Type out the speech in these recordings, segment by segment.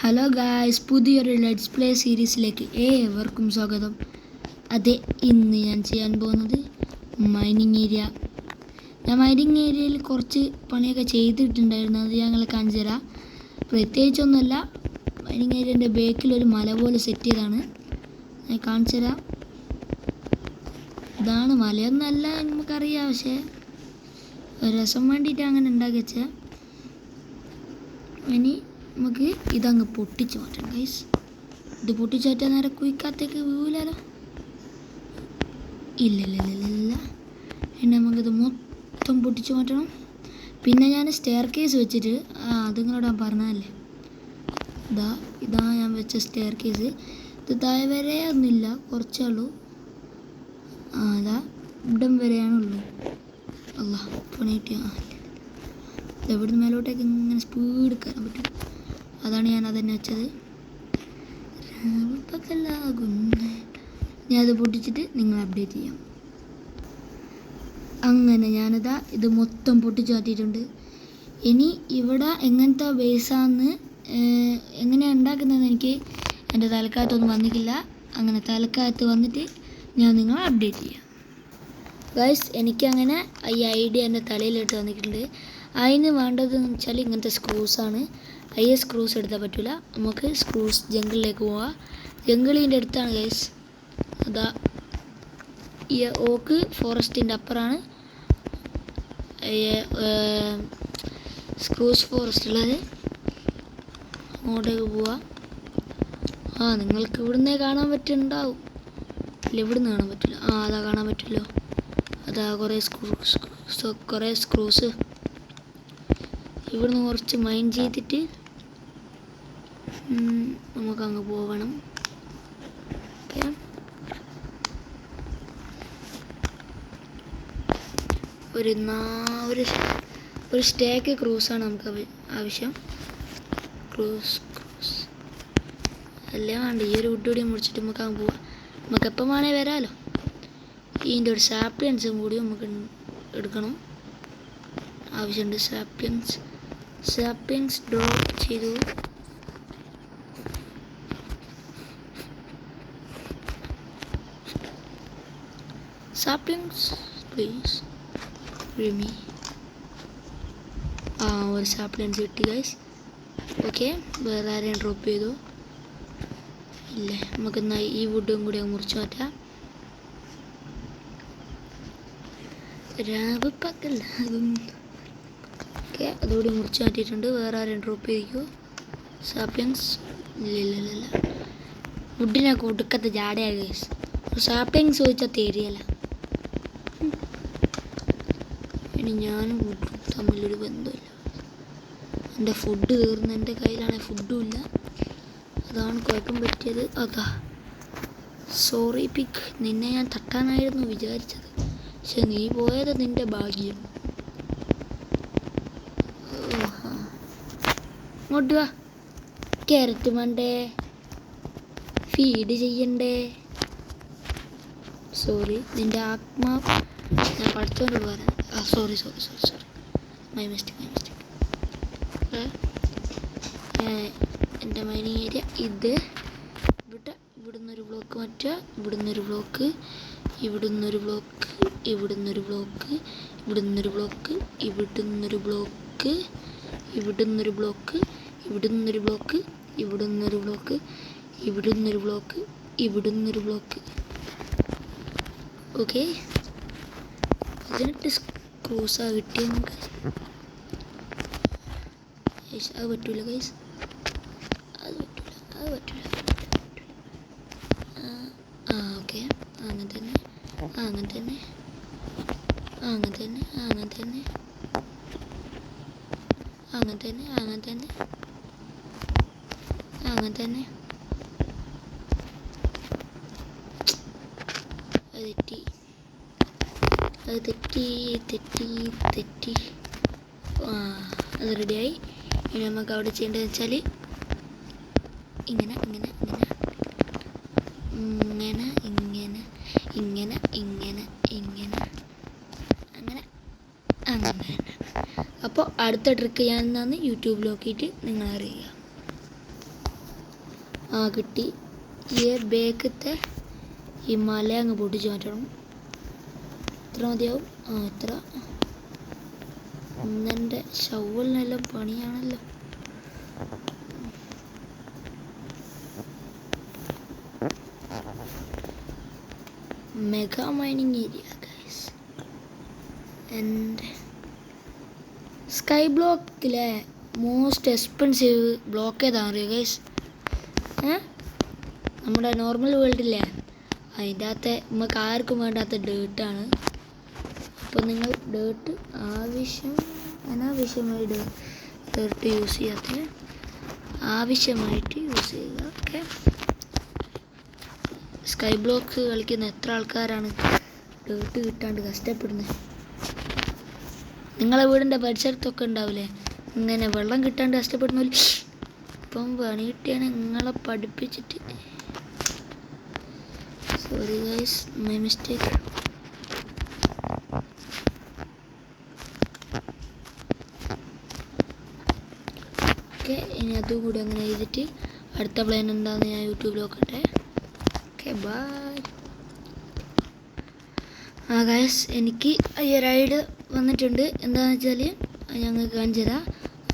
Hello guys, പുതിയൊരു let's play സീരീസിലേക്ക് ഏവർക്കും സ്വാഗതം. അതെ, ഇന്ന് ഞാൻ ചെയ്യാൻ പോകുന്നത് മൈനിങ് ഏരിയ. ഞാൻ മൈനിങ് ഏരിയയിൽ കുറച്ച് പണിയൊക്കെ ചെയ്തിട്ടുണ്ടായിരുന്നു. അത് ഞങ്ങൾ കാണിച്ചു തരാം. പ്രത്യേകിച്ചൊന്നുമല്ല, മൈനിങ് ഏരിയൻ്റെ ബേക്കിലൊരു മല പോലെ സെറ്റ് ചെയ്താണ്. ഞാൻ കാണിച്ചു തരാം. ഇതാണ് മലയൊന്നല്ല നമുക്കറിയാം, പക്ഷേ ഒരു രസം വേണ്ടിയിട്ട് അങ്ങനെ ഉണ്ടാക്കി വെച്ചാൽ. ഇനി നമുക്ക് ഇതങ്ങ് പൊട്ടിച്ച് മാറ്റണം ഗൈസ്. ഇത് പൊട്ടിച്ച് മാറ്റാൻ നേരെ കുയിക്കകത്തേക്ക് വീഴാലോ. ഇല്ല. ഇനി നമുക്കിത് മൊത്തം പൊട്ടിച്ച് മാറ്റണം. പിന്നെ ഞാൻ സ്റ്റെയർ കേസ് വെച്ചിട്ട് അത് നിങ്ങളോട് ഞാൻ പറഞ്ഞതല്ലേ, ഇതാ ഞാൻ വെച്ച സ്റ്റെയർ കേസ്. ഇത് താഴെ വരെ ഒന്നുമില്ല, കുറച്ചേ ഉള്ളൂ. ഇതാ ഇവിടം വരെയാണുള്ളൂ. അല്ല പണിയിട്ട് ഇവിടുന്ന് മേലോട്ടേക്ക് ഇങ്ങനെ സ്പീഡ് കയറാൻ പറ്റും. അതാണ് ഞാൻ അതന്നെ വെച്ചത്. ഞാൻ അത് പൊട്ടിച്ചിട്ട് നിങ്ങൾ അപ്ഡേറ്റ് ചെയ്യാം. അങ്ങനെ ഞാനിതാ ഇത് മൊത്തം പൊട്ടിച്ച് മാറ്റിയിട്ടുണ്ട്. ഇനി ഇവിടെ എങ്ങനത്തെ ബേസാന്ന് എങ്ങനെയാണ് ഉണ്ടാക്കുന്നതെന്ന് എനിക്ക് എൻ്റെ തലക്കകത്തൊന്നും വന്നിട്ടില്ല. അങ്ങനെ തലക്കകത്ത് വന്നിട്ട് ഞാൻ നിങ്ങളെ അപ്ഡേറ്റ് ചെയ്യാം ഗൈസ്. എനിക്കങ്ങനെ ഈ ഐഡിയ എൻ്റെ തലയിലിട്ട് വന്നിട്ടുണ്ട്. അതിന് വേണ്ടതെന്ന് വെച്ചാൽ ഇങ്ങനത്തെ സ്ക്രൂസാണ്. സ്ക്രൂസ് എടുത്താൽ പറ്റില്ല. നമുക്ക് സ്ക്രൂസ് ജംഗിളിലേക്ക് പോവാം. ജംഗിളിൻ്റെ അടുത്താണ് ഗൈസ്. അതാ ഈ ഓക്ക് ഫോറസ്റ്റിൻ്റെ അപ്പുറമാണ് സ്ക്രൂസ് ഫോറസ്റ്റ് ഉള്ളത്. അങ്ങോട്ടേക്ക് പോവാം. നിങ്ങൾക്ക് ഇവിടുന്നേ കാണാൻ പറ്റുന്നുണ്ടാവും. ഇല്ല, ഇവിടുന്ന് കാണാൻ പറ്റില്ല. അതാ കാണാൻ പറ്റില്ലോ. അതാ കുറേ സ്ക്രൂസ്. ഇവിടുന്ന് കുറച്ച് മൈൻ ചെയ്തിട്ട് നമുക്കങ്ങ് പോകണം. ഓക്കെ, ഒരു സ്റ്റേക്ക് ക്രൂസാണ് നമുക്ക് ആവശ്യം. ക്രൂസ് എല്ലാം വേണ്ട. ഈ ഒരു വുഡ് മുറിച്ചിട്ട് നമുക്ക് അങ്ങ് പോവാം. നമുക്ക് എപ്പം വേണേ വരാമല്ലോ. ഇതിൻ്റെ ഒരു സാപ്ലിയൻസും കൂടി നമുക്ക് എടുക്കണം, ആവശ്യമുണ്ട്. സാപ്ലിയൻസ് ഡ്രോപ്പ് ചെയ്തു. സാപ്ലിയൻസ് പ്ലീസ് റിമി. ഒരു സാപ്ലിയൻസ് കിട്ടി ഗൈസ്. ഓക്കെ, വേറെ ആരെയും ഡ്രോപ്പ് ചെയ്തു? ഇല്ലേ. നമുക്കെന്നാ ഈ വുഡും കൂടി മുറിച്ച് മാറ്റാം. ഓക്കെ, അതുകൂടി മുറിച്ച് മാറ്റിയിട്ടുണ്ട്. വേറെ ആരെയും ഡ്രോപ്പ് ചെയ്യിക്കുമോ? സാപ്ലിയൻസ് ഇല്ല. വുഡിനൊക്കെ ഒടുക്കത്തെ ജാടയാണ് ഗൈസ്. സാപ്ലിയൻസ് ചോദിച്ചാൽ തരികയല്ല. ഇനി ഞാനും വുഡും തമ്മിലൊരു ബന്ധമില്ല. എൻ്റെ ഫുഡ് തീർന്ന് എൻ്റെ കയ്യിലാണെങ്കിൽ ഫുഡും ഇല്ല. അതാണ് കുഴപ്പം പറ്റിയത്. അതാ സോറി പിക്ക്, നിന്നെ ഞാൻ തട്ടാനായിരുന്നു വിചാരിച്ചത്, പക്ഷെ നീ പോയത് നിൻ്റെ ഭാഗ്യം. ഇങ്ങോട്ട് വാ. ക്യാരറ്റ് വേണ്ടേ? ഫീഡ് ചെയ്യണ്ടേ? സോറി, നിൻ്റെ ആത്മാവ് ഞാൻ പഠിച്ചോണ്ട് പറയാം. Sorry my mistake. എൻ്റെ മൈനിങ് ഏരിയ ഇത്. ഇവിടുന്നൊരു ബ്ലോക്ക് മാറ്റുക, ഇവിടുന്നൊരു ബ്ലോക്ക്, ഇവിടുന്നൊരു ബ്ലോക്ക്, ഇവിടുന്നൊരു ബ്ലോക്ക്, ഇവിടുന്നൊരു ബ്ലോക്ക്, ഇവിടുന്നൊരു ബ്ലോക്ക്, ഇവിടുന്നൊരു ബ്ലോക്ക്, ഇവിടുന്നൊരു ബ്ലോക്ക്, ഇവിടുന്നൊരു ബ്ലോക്ക്, ഇവിടുന്നൊരു ബ്ലോക്ക്, ഇവിടുന്നൊരു ബ്ലോക്ക്. ഓക്കെ, 18 സ്ക്രൂസാ കിട്ടിയ നമുക്ക്. അത് പറ്റൂല ഗൈസ്, അത് പറ്റൂല. ഓക്കെ, അങ്ങനെ തന്നെ. അത് തെറ്റി. അത് റെഡിയായി. ഇനി നമുക്ക് അവിടെ ചെയ്യേണ്ടതെന്ന് വെച്ചാൽ ഇങ്ങനെ അങ്ങനെ. അപ്പോൾ അടുത്ത ട്രിക്ക് ഞാൻ യൂട്യൂബിൽ നോക്കിയിട്ട് നിങ്ങളറിയുക. ആ കിട്ടി. ഈ ബേക്കത്തെ ഈ മല അങ്ങ് പൊട്ടിച്ച് മാറ്റണം. ഇത്ര മതിയാവും. ഇത്ര. ഇന്നെൻ്റെ ഷവലിനെല്ലാം പണിയാണല്ലോ. Mega mining area guys. And sky ബ്ലോക്കിലെ മോസ്റ്റ് എക്സ്പെൻസീവ് ബ്ലോക്ക് ഏതാണെന്ന് അറിയോ ഗൈസ്? നമ്മുടെ നോർമൽ വേൾഡില്ലേ, അതിൻ്റെ അകത്തെ നമുക്ക് ആർക്കും വേണ്ടാത്ത ഡേർട്ടാണ്. അപ്പോൾ നിങ്ങൾ ഡേർട്ട് അനാവശ്യമായി ഡേർട്ട് യൂസ് ചെയ്യാത്ത ആവശ്യമായിട്ട് യൂസ് ചെയ്യുക. ഓക്കെ. സ്കൈ ബ്ലോക്ക് കളിക്കുന്ന എത്ര ആൾക്കാരാണ് ഡേർട്ട് കിട്ടാണ്ട് കഷ്ടപ്പെടുന്നത്? നിങ്ങളെ വീടിൻ്റെ പരിസരത്തൊക്കെ ഉണ്ടാവില്ലേ ഇങ്ങനെ വെള്ളം കിട്ടാണ്ട് കഷ്ടപ്പെടുന്ന? ഇപ്പം പണി കിട്ടിയാണ് നിങ്ങളെ പഠിപ്പിച്ചിട്ട്. Sorry guys, my mistake. Okay, ഇനി അതും കൂടി അങ്ങനെ ചെയ്തിട്ട് അടുത്ത പ്ലാൻ എന്താണെന്ന് ഞാൻ യൂട്യൂബിൽ നോക്കട്ടെ. Okay, by. ഗൈസ്, എനിക്ക് ഈ റൈഡ് വന്നിട്ടുണ്ട്. എന്താണെന്ന് വെച്ചാൽ ഞങ്ങൾക്ക് കാണിച്ചു തരാം.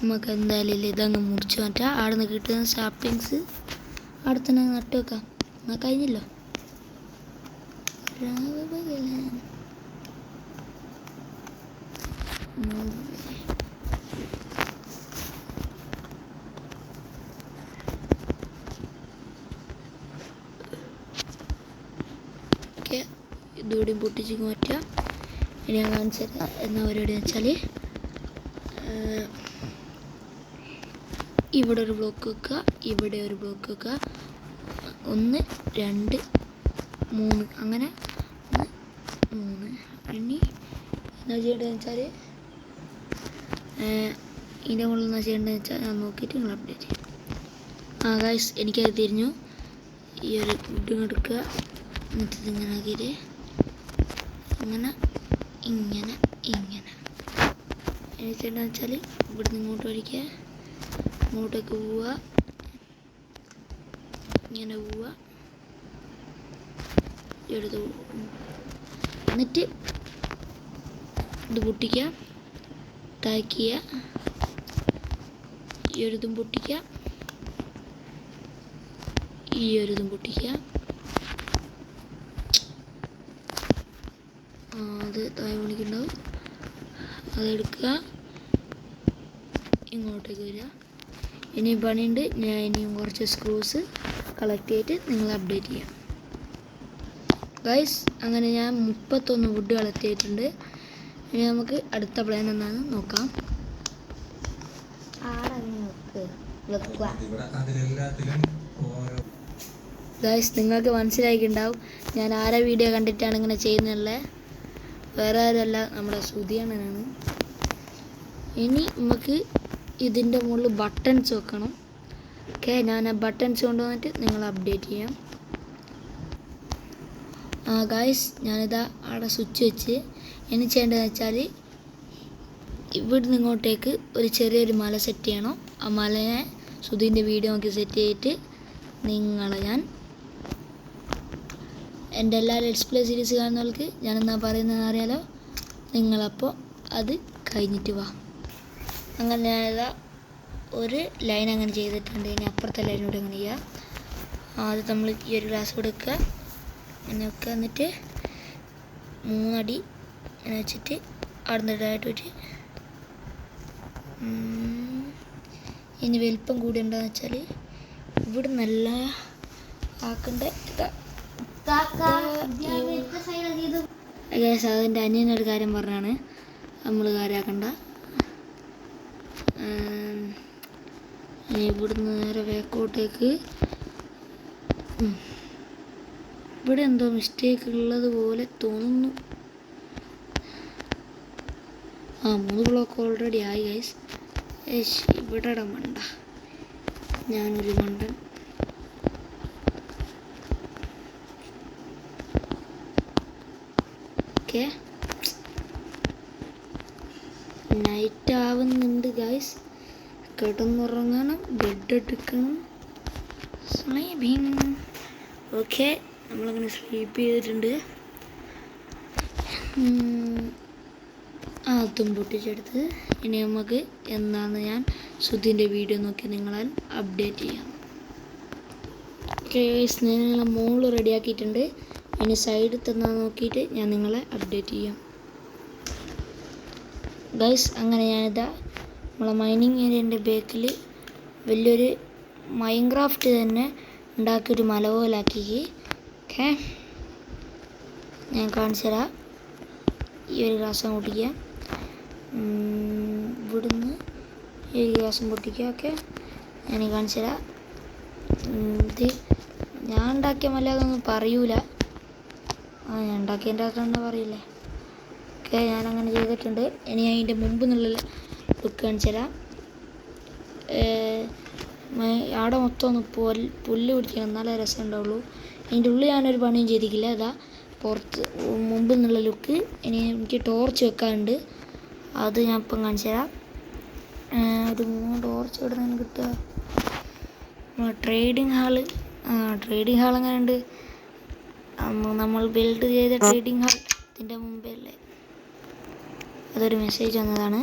നമുക്ക് എന്തായാലും ഇതങ്ങ് മുറിച്ച് മാറ്റാം. അവിടെ നിന്ന് കിട്ടുന്ന സാപ്ലിങ്സ് അവിടെ തന്നെ നട്ട് വെക്കാം. എന്നാൽ കഴിഞ്ഞല്ലോ. ഓക്കെ, ഇതുകൂടി പൊട്ടിച്ച് മാറ്റാം. ഇനി ഞാൻ കാണിച്ചു തരാം എന്നാ പരിപാടി വെച്ചാൽ, ഇവിടെ ഒരു ബ്ലോക്ക് വെക്കുക, ഇവിടെ ഒരു ബ്ലോക്ക് വെക്കുക. 1 2 3 അങ്ങനെ 1 3. ഇനി എന്താ ചെയ്യേണ്ടതെന്ന് വെച്ചാൽ ഇതിൻ്റെ മുകളിൽ എന്താ ചെയ്യേണ്ടതെന്ന് വെച്ചാൽ ഞാൻ നോക്കിയിട്ട് നിങ്ങൾ അപ്ഡേറ്റ് ചെയ്യും. ഗൈസ്, എനിക്കത് തിരിഞ്ഞു. ഈ ഒരു വുഡ് എടുക്കുക, എന്നിട്ട് ഇതിങ്ങനെ ആക്കിയിട്ട് ഇങ്ങനെ ഇങ്ങനെ ഇങ്ങനെ ചെയ്യേണ്ടതെന്ന് വെച്ചാൽ ഇവിടുന്ന് ഇങ്ങോട്ട് ഒഴിക്കുക, ഇങ്ങോട്ടേക്ക് പോവുക, ഇങ്ങനെ പോവുക, എടുത്ത് എന്നിട്ട് ഇത് പൊട്ടിക്കുക, തായ്ക്കുക, ഈ ഒരു ഇതും പൊട്ടിക്കുക, ഈ ഒരു ഇതും പൊട്ടിക്കുക. അത് താഴെ പണിക്കുണ്ടാവും. അതെടുക്കുക, ഇങ്ങോട്ടേക്ക് വരിക. ഇനി പണിയുണ്ട്. ഞാൻ ഇനിയും കുറച്ച് സ്ക്രൂസ് കളക്ട് ചെയ്തിട്ട് നിങ്ങളെ അപ്ഡേറ്റ് ചെയ്യാം. ഗൈസ്, അങ്ങനെ ഞാൻ 31 വുഡ് കളക്ട് ചെയ്തിട്ടുണ്ട്. ഇനി നമുക്ക് അടുത്ത പ്ലാൻ എന്താണെന്ന് നോക്കാം. ഗൈസ്, നിങ്ങൾക്ക് മനസ്സിലായിട്ടുണ്ടാവും ഞാൻ ആരെ വീഡിയോ കണ്ടിട്ടാണ് ഇങ്ങനെ ചെയ്യുന്നുള്ളത്. വേറെ ആരുമല്ല, നമ്മുടെ സുധിയണ്ണനാണ്. ഇനി നമുക്ക് ഇതിൻ്റെ മുകളിൽ ബട്ടൺസ് വെക്കണം. ഓക്കെ, ഞാൻ ആ ബട്ടൺസ് കൊണ്ടുവന്നിട്ട് നിങ്ങൾ അപ്ഡേറ്റ് ചെയ്യാം. ഗൈസ്, ഞാനിതാ അവിടെ സ്വിച്ച് വെച്ച് ഇനി ചെയ്യേണ്ടതെന്ന് വെച്ചാൽ ഇവിടുന്ന് ഇങ്ങോട്ടേക്ക് ഒരു ചെറിയൊരു മല സെറ്റ് ചെയ്യണം. ആ മലയെ സുധീൻ്റെ വീഡിയോ നോക്കി സെറ്റ് ചെയ്തിട്ട് നിങ്ങളെ ഞാൻ എൻ്റെ എല്ലാ ലെറ്റ്സ് പ്ലേ സീരീസ് കാണുന്നവർക്ക് ഞാനെന്നാ പറയുന്നതെന്ന് അറിയാലോ. നിങ്ങളപ്പോൾ അത് കഴിഞ്ഞിട്ട് വാ. അങ്ങനെ ഞാനിതാ ഒരു ലൈൻ അങ്ങനെ ചെയ്തിട്ടുണ്ട്. ഇനി അപ്പുറത്തെ ലൈനോട് അങ്ങനെ ചെയ്യാം. അത് നമ്മൾ ഈ ഒരു ഗ്ലാസ് കൊടുക്കുക, അങ്ങനെ വെക്കുക. എന്നിട്ട് 3 അടി അങ്ങനെ വെച്ചിട്ട് അവിടെ നിന്നിട്ടായിട്ട് വെച്ച് ഇനി വലിപ്പം കൂടി എന്താണെന്ന് വെച്ചാൽ ഇവിടെ നല്ല ആക്കണ്ട. അതിൻ്റെ അനിയനൊരു കാര്യം പറഞ്ഞാണ്, നമ്മൾ കാര്യമാക്കണ്ട. ഇവിടുന്ന് നേരെ വേക്കോട്ടേക്ക് ഇവിടെ എന്തോ മിസ്റ്റേക്ക് ഉള്ളത് പോലെ തോന്നുന്നു. 3 ബ്ലോക്ക് ഓൾറെഡി ആയി ഗൈസ്. ഇവിടെ മണ്ട, ഞാനൊരു മണ്ടൻ. ഓക്കെ, നൈറ്റ് ആവുന്നുണ്ട് ഗൈസ്. കിടന്നുറങ്ങണം, ബെഡ് എടുക്കണം. സ്ലീപ്പിംഗ്. ഓക്കെ, നമ്മളങ്ങനെ സ്ലീപ്പ് ചെയ്തിട്ടുണ്ട്. അതും പൊട്ടിച്ചെടുത്ത് ഇനി നമുക്ക് എന്നാന്ന് ഞാൻ സുധിൻ്റെ വീഡിയോ നോക്കി നിങ്ങളാൽ അപ്ഡേറ്റ് ചെയ്യാം. ഓക്കെ ഗൈസ്, ഞാൻ നിങ്ങളെ മോള് റെഡിയാക്കിയിട്ടുണ്ട്. ഇനി സൈഡിൽ തന്നാൽ നോക്കിയിട്ട് ഞാൻ നിങ്ങളെ അപ്ഡേറ്റ് ചെയ്യാം ഗൈസ്. അങ്ങനെ ഞാനിതാ നമ്മളെ മൈനിങ് ഏരിയൻ്റെ ബേക്കിൽ വലിയൊരു മൈൻക്രാഫ്റ്റ് തന്നെ ഉണ്ടാക്കിയൊരു മല പോലാക്കി. ഓക്കെ, ഞാൻ കാണിച്ചു തരാം. ഈ ഒരു ഗ്ലാസ് പൊട്ടിക്കുക, ഇവിടുന്ന് ഈ ഗ്ലാസും പൊട്ടിക്കുക. ഓക്കെ, ഞാൻ കാണിച്ചു തരാം. ഇത് ഞാൻ ഉണ്ടാക്കിയ മല അതൊന്നും പറയൂല. ഞാൻ ഉണ്ടാക്കിയതിൻ്റെ അകത്തൊന്നും പറയില്ലേ. ഓക്കെ, ഞാനങ്ങനെ ചെയ്തിട്ടുണ്ട്. ഇനി അതിൻ്റെ മുമ്പ് എന്നുള്ള ലുക്ക് കാണിച്ചു തരാം. അവിടെ മൊത്തം ഒന്ന് പുല്ല് പിടിക്കണം, എന്നാലേ രസം ഉണ്ടാവുള്ളൂ. അതിൻ്റെ ഉള്ളിൽ ഞാനൊരു പണിയും ചെയ്തിട്ടില്ല. അതാ പുറത്ത് മുമ്പ് എന്നുള്ള ലുക്ക്. ഇനി എനിക്ക് ടോർച്ച് വെക്കാനുണ്ട്, അത് ഞാൻ ഇപ്പം കാണിച്ചു തരാം. ഒരു 3 ടോർച്ച് ഇവിടെ നിന്ന് കിട്ടുക. ട്രേഡിങ് ഹാള്, ട്രേഡിങ് ഹാൾ അങ്ങനെ ഉണ്ട്. നമ്മൾ ബിൽഡ് ചെയ്ത ട്രേഡിങ് ഹാൾ ഇതിൻ്റെ മുമ്പേ അല്ലേ, അതൊരു മെസ്സേജ് വന്നതാണ്.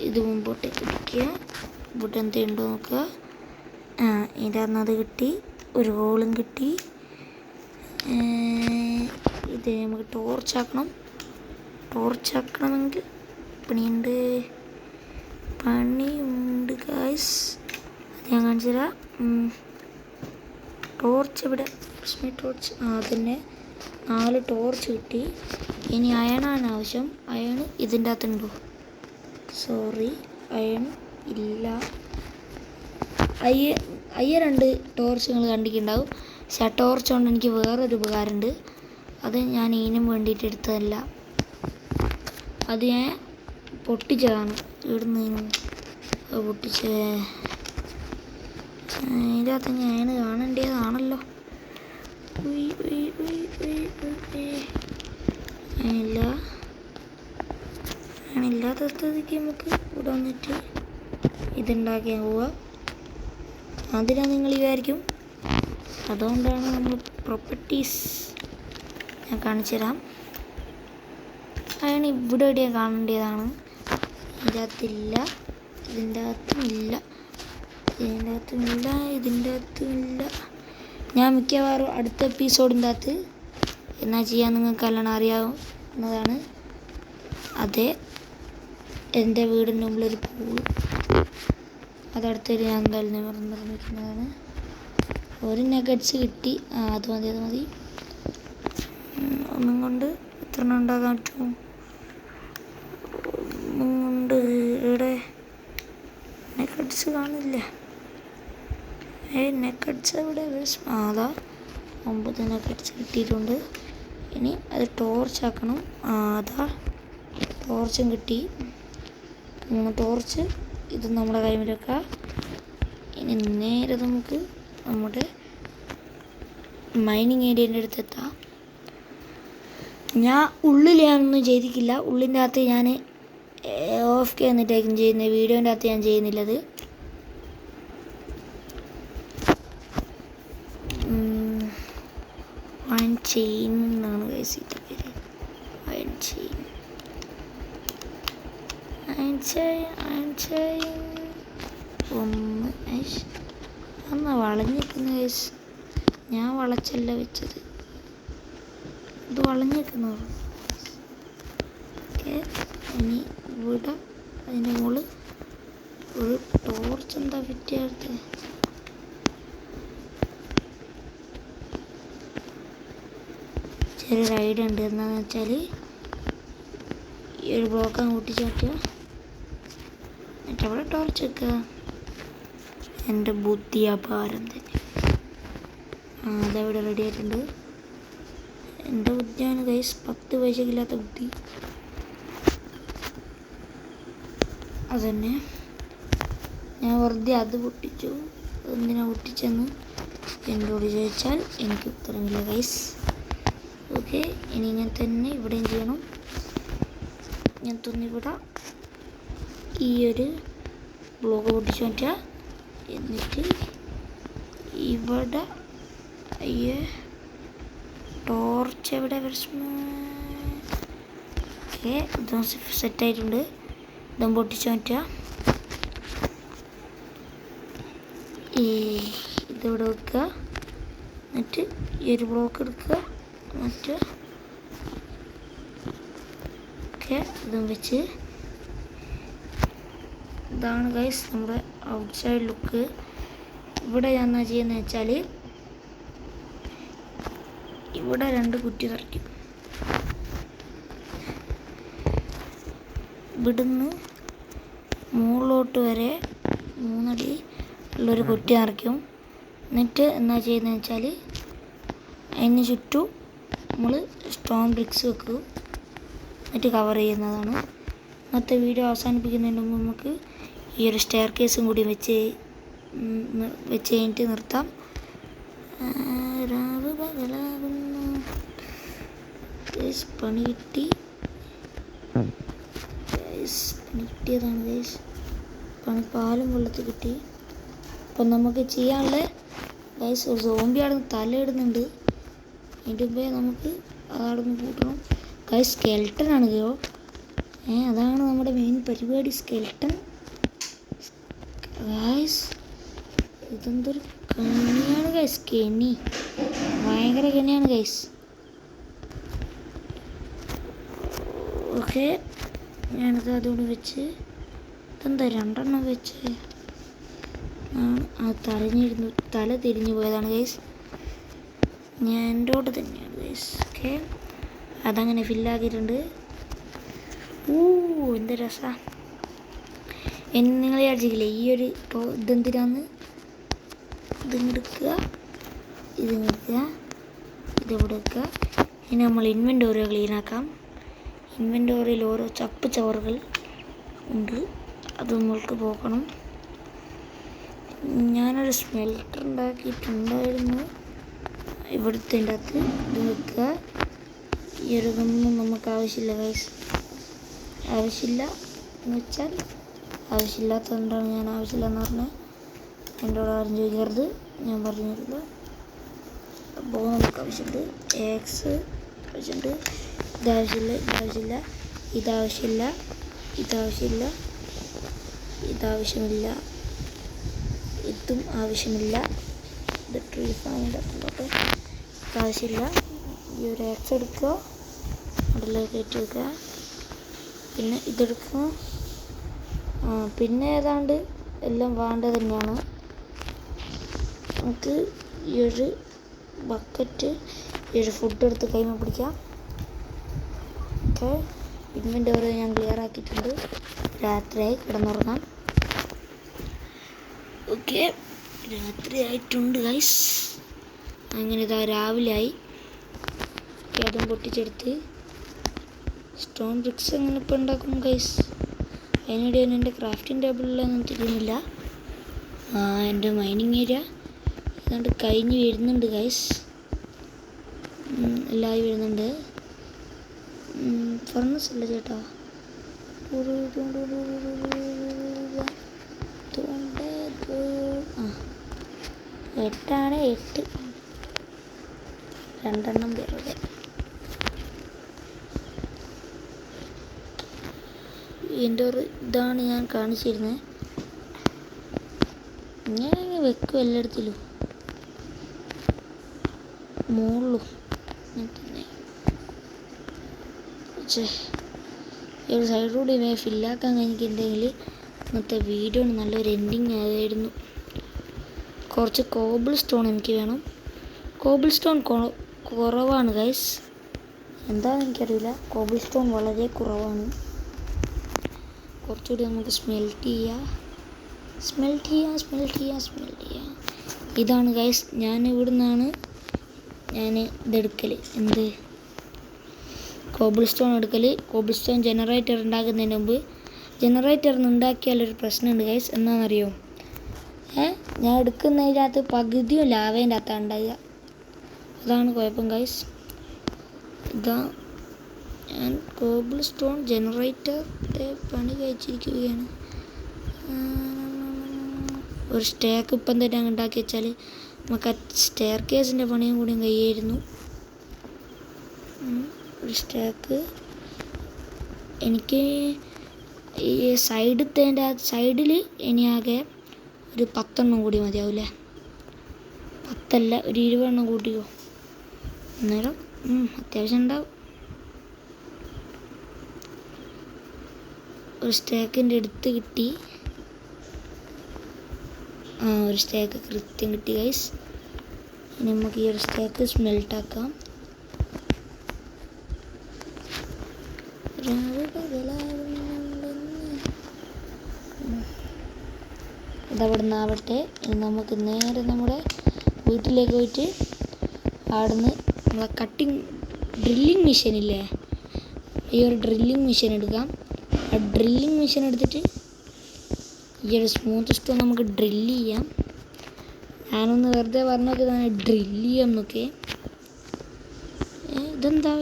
ഇത് മുമ്പോട്ട് പിടിക്കുക, ഇവിടെ എന്തുണ്ടോ നോക്കുക. ഇതിൻ്റെ അന്നത് കിട്ടി, ഒരു ഹോളും കിട്ടി. ഇത് നമുക്ക് ടോർച്ചാക്കണമെങ്കിൽ പണിയുണ്ട് ഗൈസ്. അത് ഞാൻ കാണിച്ചു തരാം. ടോർച്ച് ഇവിടെ, ടോർച്ച് അതന്നെ 4 ടോർച്ച് കിട്ടി. ഇനി അയണാണ് ആവശ്യം. അയൺ ഇതിൻ്റെ അകത്തുണ്ടോ? സോറി, അയൺ ഇല്ല. 2 ടോർച്ച് നിങ്ങൾ കണ്ടിട്ടുണ്ടാവും. പക്ഷെ ആ ടോർച്ച് കൊണ്ട് എനിക്ക് വേറൊരു ഉപകാരമുണ്ട്. അത് ഞാൻ ഇതിനും വേണ്ടിയിട്ട് എടുത്തതല്ല, അത് ഞാൻ പൊട്ടിച്ചതാണ്. ഇവിടുന്ന് പൊട്ടിച്ച് അതിൻ്റെ അകത്ത് ഞാൻ കാണേണ്ടതാണല്ലോ. ഇല്ലാത്ത സ്ഥിതിക്ക് നമുക്ക് ഇവിടെ വന്നിട്ട് ഇതുണ്ടാക്കിയാൽ പോവുക. അതിനാ നിങ്ങൾ വിചാരിക്കും. അതുകൊണ്ടാണ് നമ്മൾ പ്രോപ്പർട്ടീസ് ഞാൻ കാണിച്ചു തരാം. അതാണ് ഇവിടെ എവിടെയാണ് കാണേണ്ടതാണ്. ഇതിൻ്റെ അകത്തില്ല, ഇതിൻ്റെ അകത്തുമില്ല, ഇതിൻ്റെ അകത്തുമില്ല. ഞാൻ മിക്കവാറും അടുത്ത എപ്പിസോഡിൻ്റെ അകത്ത് എന്നാ ചെയ്യാൻ നിങ്ങൾക്ക് എല്ലാം അറിയാവുന്നതാണ്. അതെ, എൻ്റെ വീടിൻ്റെ മുമ്പിലൊരു പൂള്, അതടുത്തൊരു ഞാൻ എന്തായാലും നിർമ്മിക്കുന്നതാണ്. ഒരു നെഗറ്റ്സ് കിട്ടി. അത് മതി. ഒന്നും കൊണ്ട് എത്ര ഉണ്ടാക്കാൻ പറ്റും? ഒന്നും കൊണ്ട് ഇവിടെ നെഗറ്റ്സ് കാണില്ല. നെഗറ്റ്സ് എവിടെ? അതാ 9 നെഗറ്റ്സ് കിട്ടിയിട്ടുണ്ട്. ഇനി അത് ടോർച്ചാക്കണം. അതാ ടോർച്ചും കിട്ടി. 3 ടോർച്ച്. ഇത് നമ്മുടെ കൈമിൽ വെക്കാം. ഇനി നേരെ നമുക്ക് നമ്മുടെ മൈനിങ് ഏരിയൻ്റെ അടുത്തെത്താം. ഞാനൊന്നും ചെയ്തിട്ടില്ല. ഉള്ളിൻ്റെ അകത്ത് ഞാൻ ഓഫ് എന്നിട്ടായിരിക്കും ചെയ്യുന്നത്. വീഡിയോൻ്റെ അകത്ത് ഞാൻ ചെയ്യുന്നില്ലത്. അയൺ ചെയിൻ എന്നാണ് ഇതിൻ്റെ പേര്. അയൺ ചെയിൻ ഒന്ന് വളഞ്ഞിരിക്കുന്ന കേസ്. ഞാൻ വളച്ചല്ല വെച്ചത്, ഇത് വളഞ്ഞിരിക്കുന്നു. ഓക്കെ, ഇനി ഇവിടെ അതിൻ്റെ മുകളിൽ ഒരു ടോർച്ച് എന്താ ഫിറ്റായിട്ട്. ചെറിയൊരു ഐഡിയ ഉണ്ട്. എന്താണെന്ന് വെച്ചാൽ ഈ ഒരു ബ്ലോക്ക് അങ്ങ് കൂട്ടിച്ചാട്ടുക, എന്നിട്ട് അവിടെ ടോർച്ച് വെക്കുക. എൻ്റെ ബുദ്ധി അപാരം തന്നെ. അതവിടെ റെഡി ആയിട്ടുണ്ട്. എൻ്റെ ബുദ്ധിയാണ് ഗൈസ്, 10 പൈസക്കില്ലാത്ത ബുദ്ധി. അതന്നെ ഞാൻ വെറുതെ അത് പൊട്ടിച്ചു. എന്തിനാ പൊട്ടിച്ചെന്ന് എന്നോട് ചോദിച്ചാൽ എനിക്ക് ഉത്തരമില്ല ഗൈസ്. ഓക്കെ, ഇനി ഇങ്ങനെ തന്നെ ഇവിടെയും ചെയ്യണം. ഞാൻ ഇവിടെ ഈ ഒരു ബ്ലോക്ക് പൊട്ടിച്ചു മാറ്റുക. എന്നിട്ട് ഇവിടെ അയ്യേ ടോർച്ച് എവിടെ ഓക്കെ ഇതും സെറ്റായിട്ടുണ്ട്. ഇതും പൊട്ടിച്ച് മാറ്റുക. ഇതിവിടെ വെക്കുക. എന്നിട്ട് ഈ ഒരു ബ്ലോക്ക് എടുക്കുക. എന്നിട്ട് ഓക്കെ ഇതും വെച്ച് ഇതാണ് ഗൈസ് നമ്മുടെ ഔട്ട് സൈഡ് ലുക്ക്. ഇവിടെ ഞാൻ എന്താ ചെയ്യുന്നത് വെച്ചാൽ ഇവിടെ 2 കുറ്റി നിറയ്ക്കും. ഇവിടുന്ന് മുകളിലോട്ട് വരെ 3 അടി ഉള്ളൊരു കുറ്റി നിറയ്ക്കും. എന്നിട്ട് എന്താ ചെയ്യുന്നത് വെച്ചാൽ അതിന് ചുറ്റും നമ്മൾ സ്റ്റോൺ ബ്രിക്സ് വെക്കും. എന്നിട്ട് കവർ ചെയ്യുന്നതാണ്. ഇന്നത്തെ വീഡിയോ അവസാനിപ്പിക്കുന്നതിന് മുമ്പ് നമുക്ക് ഈ ഒരു സ്റ്റെയർ കേസും കൂടി വെച്ച് കഴിഞ്ഞിട്ട് നിർത്താം. രാവ് പകലാകുന്നു. പണി കിട്ടി. പണി കിട്ടിയതാണ് ഗൈസ്. പണി പാലും വെള്ളത്തിൽ കിട്ടി. അപ്പം നമുക്ക് ചെയ്യാനുള്ള ഗൈസ് ഒരു സോംബി അവിടെ തല ഇടുന്നുണ്ട്. അതിൻ്റെ മുമ്പേ നമുക്ക് അതവിടെ നിന്ന് കൂട്ടണം. ഗൈസ് സ്കെൽട്ടനാണ് കേട്ടോ. അതാണ് നമ്മുടെ മെയിൻ പരിപാടി, സ്കെൽട്ടൻ. ഗൈസ് ഇതെന്തൊരു കെണിയാണ് ഗൈസ്. കെണി ഭയങ്കര കെണിയാണ് ഗൈസ്. ഓക്കെ ഞാനത് അതുകൊണ്ട് വെച്ച് ഇതെന്താ 2 എണ്ണം വെച്ച് തല തിരിഞ്ഞു പോയതാണ് ഗൈസ്. ഞാൻ എൻ്റെ കൂടെ തന്നെയാണ് ഗൈസ്. ഓക്കെ അതങ്ങനെ ഫില്ലാക്കിയിട്ടുണ്ട്. എന്ത് രസമാണ്. നിങ്ങൾ വിചാരിച്ചില്ലേ ഈ ഒരു ഇതെന്തിനാന്ന്. ഇതിങ്ങെടുക്കുക, ഇതിങ്ങെടുക്കുക, ഇതിവിടെ വെക്കുക. ഇനി നമ്മൾ ഇൻവെൻറ്റോറി ക്ലീനാക്കാം. ഇൻവെൻറ്റോറിയിൽ ഓരോ ചപ്പ് ചവറുകൾ ഉണ്ട്, അത് നമ്മൾക്ക് പോക്കണം. ഞാനൊരു സ്മെൽറ്റർ ഉണ്ടാക്കിയിട്ടുണ്ടായിരുന്നു. ഇവിടുത്തെ അകത്ത് ഇത് വെക്കുക. ഈ ഒരു ഇതൊന്നും നമുക്ക് ആവശ്യമില്ല ഗൈസ്. ആവശ്യമില്ല എന്ന് വെച്ചാൽ ആവശ്യമില്ലാത്തതുകൊണ്ടാണ് ഞാൻ ആവശ്യമില്ല എന്ന് പറഞ്ഞത്. എൻ്റെ കൂടെ ആരും ചോദിക്കരുത്, ഞാൻ പറഞ്ഞിരുന്നു. അപ്പോൾ നമുക്ക് ആവശ്യമുണ്ട് എക്സ് ആവശ്യമുണ്ട്. ഇതാവശ്യമില്ല, ഇതാവശ്യമില്ല, ഇതാവശ്യമില്ല, ഇതാവശ്യമില്ല, ഇതാവശ്യമില്ല, ഇതും ആവശ്യമില്ല. ഇത് ട്രീ ഫാമിൻ്റെ അകത്തോട്ട് ഇതാവശ്യമില്ല. ഈ ഒരു എക്സ് എടുക്കുക, അതിലേക്ക് കയറ്റി വെക്കുക. പിന്നെ ഇതെടുക്കുക. പിന്നെ ഏതാണ്ട് എല്ലാം വേണ്ടത് തന്നെയാണ്. നമുക്ക് ഈ ഒരു ബക്കറ്റ് ഈ ഒരു ഫുഡ് എടുത്ത് കൈമ പിടിക്കാം. ഓക്കെ ഇൻവെൻറ്ററി ഞാൻ ക്ലിയർ ആക്കിയിട്ടുണ്ട്. രാത്രിയായി കിടന്നുറങ്ങാം. ഓക്കെ രാത്രി ആയിട്ടുണ്ട് ഗൈസ്. അങ്ങനെ ഇതാ രാവിലെ ആയി. ഓക്കെ അതും പൊട്ടിച്ചെടുത്ത് സ്റ്റോൺ ബ്രിക്സ് എങ്ങനെ ഇപ്പോൾ ഉണ്ടാക്കും ഗൈസ്. അതിനിടയിൽ എൻ്റെ ക്രാഫ്റ്റിംഗ് ടേബിളിലൊന്നും തിരിയുന്നില്ല. എൻ്റെ മൈനിങ് ഏരിയ ഏതാണ്ട് കഴിഞ്ഞ് വരുന്നുണ്ട് ഗൈസ്. എല്ലാവരും വരുന്നുണ്ട്. ഫർണസ് അല്ല ചേട്ടാ, എട്ടാണ് 8 2 പേരുടെ. ഇതിൻ്റെ ഒരു ഇതാണ് ഞാൻ കാണിച്ചിരുന്നത്. ഞാൻ വെക്കും എല്ലായിടത്തിലും മുകളിലും തന്നെ. ഈ ഒരു സൈഡിലൂടെ ഫില്ലാക്കാൻ കഴിഞ്ഞിട്ടുണ്ടെങ്കിൽ ഇന്നത്തെ വീഡിയോ നല്ലൊരു എൻഡിങ് ആയിരുന്നു. കുറച്ച് കോബിൾ സ്റ്റോൺ എനിക്ക് വേണം. കോബിൾ സ്റ്റോൺ കുറവാണ് ഗൈസ്. എന്താണെന്ന് എനിക്കറിയില്ല, കോബിൾ സ്റ്റോൺ വളരെ കുറവാണ്. കുറച്ചുകൂടി നമുക്ക് സ്മെൽറ്റ് ചെയ്യാം. ഇതാണ് ഗൈസ്, ഞാൻ ഇവിടുന്നാണ് ഇതെടുക്കൽ. എന്ത് കോബിൾ സ്റ്റോൺ എടുക്കൽ. കോബിൾ സ്റ്റോൺ ജനറേറ്റർ ഉണ്ടാക്കുന്നതിന് മുമ്പ് ജനറേറ്ററിന് ഉണ്ടാക്കിയാലൊരു പ്രശ്നമുണ്ട് ഗൈസ്. എന്താണെന്നറിയോ, ഞാൻ എടുക്കുന്നതിനകത്ത് പകുതിയും ലാവേൻ്റെ അകത്താണ് ഉണ്ടാവുക. അതാണ് കുഴപ്പം ഗൈസ്. ഇതാ ഞാൻ കോബിൾ സ്റ്റോൺ ജനറേറ്ററിൻ്റെ പണി കഴിച്ചിരിക്കുകയാണ്. ഒരു സ്റ്റേക്ക് ഇപ്പം തന്നെ ഉണ്ടാക്കി വെച്ചാൽ നമുക്ക് സ്റ്റെയർ കേസിൻ്റെ പണിയും കൂടിയും കഴിയായിരുന്നു. ഒരു സ്റ്റെയർക്ക് എനിക്ക് ഈ സൈഡിൽ ഇനി ആകെ ഒരു 10 കൂടി മതിയാവില്ലേ? 10 ഒരു 20 കൂട്ടിയോ, അന്നേരം അത്യാവശ്യം ഉണ്ടാവും. ഒരു സ്റ്റേക്കിൻ്റെ അടുത്ത് കിട്ടി. ഒരു സ്റ്റേക്ക് കൃത്യം കിട്ടി ഗൈസ്. ഇനി നമുക്ക് ഈ ഒരു സ്റ്റേക്ക് സ്മെൽട്ടാക്കാം. ഇതവിടെ നിന്നാവട്ടെ. ഇനി നമുക്ക് നേരെ നമ്മുടെ വീട്ടിലേക്ക് പോയിട്ട് അവിടുന്ന് നമ്മളെ ഡ്രില്ലിങ് മെഷീനില്ലേ, ഈ ഒരു ഡ്രില്ലിങ് മെഷീൻ എടുക്കാം. ആ ഡ്രില്ലിങ് മെഷീൻ എടുത്തിട്ട് ഈ ഒരു സ്മൂത്ത് സ്റ്റോൺ നമുക്ക് ഡ്രില്ല് ചെയ്യാം. ഞാനൊന്ന് വെറുതെ പറഞ്ഞൊക്കെ തന്നെ ഡ്രില്ല് ചെയ്യാം എന്നൊക്കെ. ഇതെന്താ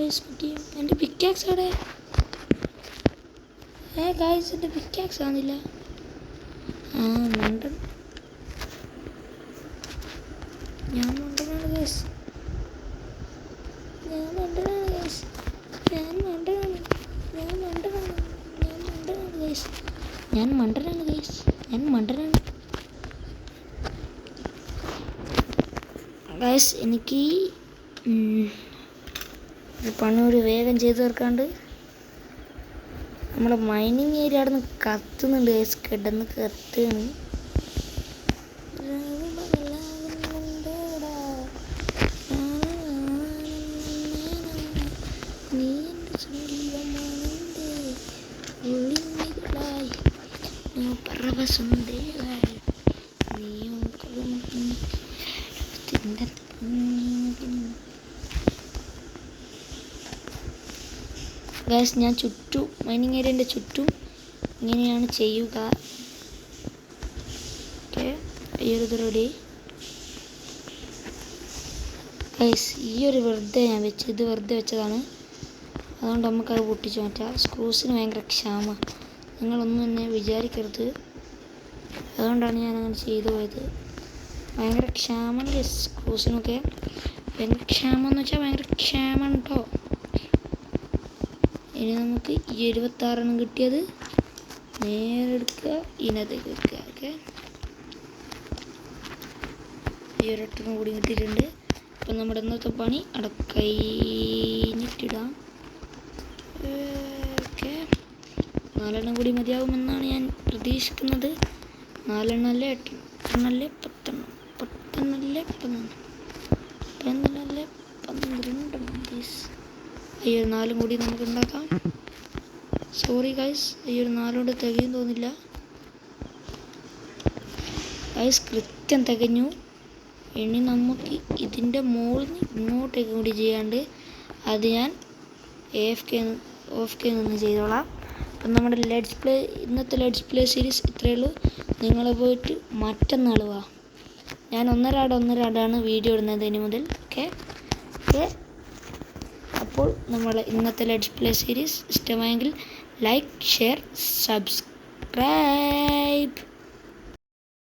എൻ്റെ പിക്കാക്സ് അവിടെ? ഗായ്സ് എൻ്റെ പിക്കാക്സ് ആവുന്നില്ല. മണ്ടൻ, ഞാൻ മണ്ടനാണ് ഗൈസ്, ഞാൻ മണ്ടനാണ് ഗൈസ്, ഞാൻ മണ്ടനാണ്, ഞാൻ മണ്ടനാണ്, ഞാൻ മണ്ടനാണ് ഗൈസ്, ഞാൻ മണ്ടനാണ് ഗൈസ്, ഞാൻ മണ്ടനാണ് ഗൈസ്. എനിക്ക് ഒരു പണിയോട് വേഗം ചെയ്ത് തീർക്കാണ്ട്. നമ്മളെ മൈനിങ് ഏരിയ അവിടെ നിന്ന് കത്തുന്നുണ്ട് ഗൈസ്, കിടന്ന് കത്തുകയാണ്. ഗൈസ് ഞാൻ ചുറ്റും മൈനിങ് ഏരിയൻ്റെ ചുറ്റും ഇങ്ങനെയാണ് ചെയ്യുക. ഓക്കെ, ഈ ഒരു ഇത് റെഡി ഗൈസ്. ഈ ഒരു വെറുതെ ഞാൻ ഇത് വെറുതെ വെച്ചതാണ്, അതുകൊണ്ട് നമുക്കത് പൊട്ടിച്ച് മാറ്റാം. സ്ക്രൂസിന് ഭയങ്കര ക്ഷാമ, നിങ്ങളൊന്നും എന്നെ വിചാരിക്കരുത്, അതുകൊണ്ടാണ് ഞാൻ അങ്ങനെ ചെയ്തു പോയത്. ഭയങ്കര ക്ഷാമമാണ് സ്ക്രൂസിനൊക്കെ, ഭയങ്കര ക്ഷാമെന്ന് വെച്ചാൽ ഭയങ്കര ക്ഷാമം കേട്ടോ. ഇനി നമുക്ക് 76 കിട്ടിയത് നേരെ എടുക്കുക, ഇതിനകത്തേക്ക് വെക്കുക. ഓക്കെ, ഈ ഒരു 8 കൂടി കിട്ടിയിട്ടുണ്ട്. അപ്പം നമ്മുടെ ഇന്നത്തെ പണി അവിടെ കഴിഞ്ഞിട്ടിടാം. ഓക്കെ, 4 കൂടി മതിയാകുമെന്നാണ് ഞാൻ പ്രതീക്ഷിക്കുന്നത്. 4 അല്ലേ 8 അല്ലേ 10 അല്ലേ 11 അല്ലേ 12. ഈ ഒരു 4 കൂടി നമുക്ക് ഉണ്ടാക്കാം. സോറി ഗൈസ്, ഈ ഒരു 4 കൊണ്ട് തികയും തോന്നില്ല ഗൈസ്, കൃത്യം തികഞ്ഞു. ഇനി നമുക്ക് ഇതിൻ്റെ മുകളിൽ ഇങ്ങോട്ടേക്ക് കൂടി ചെയ്യാണ്ട് അത് ഞാൻ ഓഫ് കെ നിന്ന് ചെയ്തോളാം. അപ്പം നമ്മുടെ ഇന്നത്തെ ലെറ്റ്സ് പ്ലേ സീരീസ് ഇത്രയേ ഉള്ളൂ. നിങ്ങൾ പോയിട്ട് മറ്റന്നാൾ വാ, ഞാൻ ഒന്നരാടാണ് വീഡിയോ ഇടുന്നത് ഇനി മുതൽ. ഓക്കെ, അപ്പോൾ നമ്മുടെ ഇന്നത്തെ ലെറ്റ്സ് പ്ലേ സീരീസ് ഇഷ്ടമായെങ്കിൽ ലൈക്ക്, ഷെയർ, സബ്സ്ക്രൈബ്.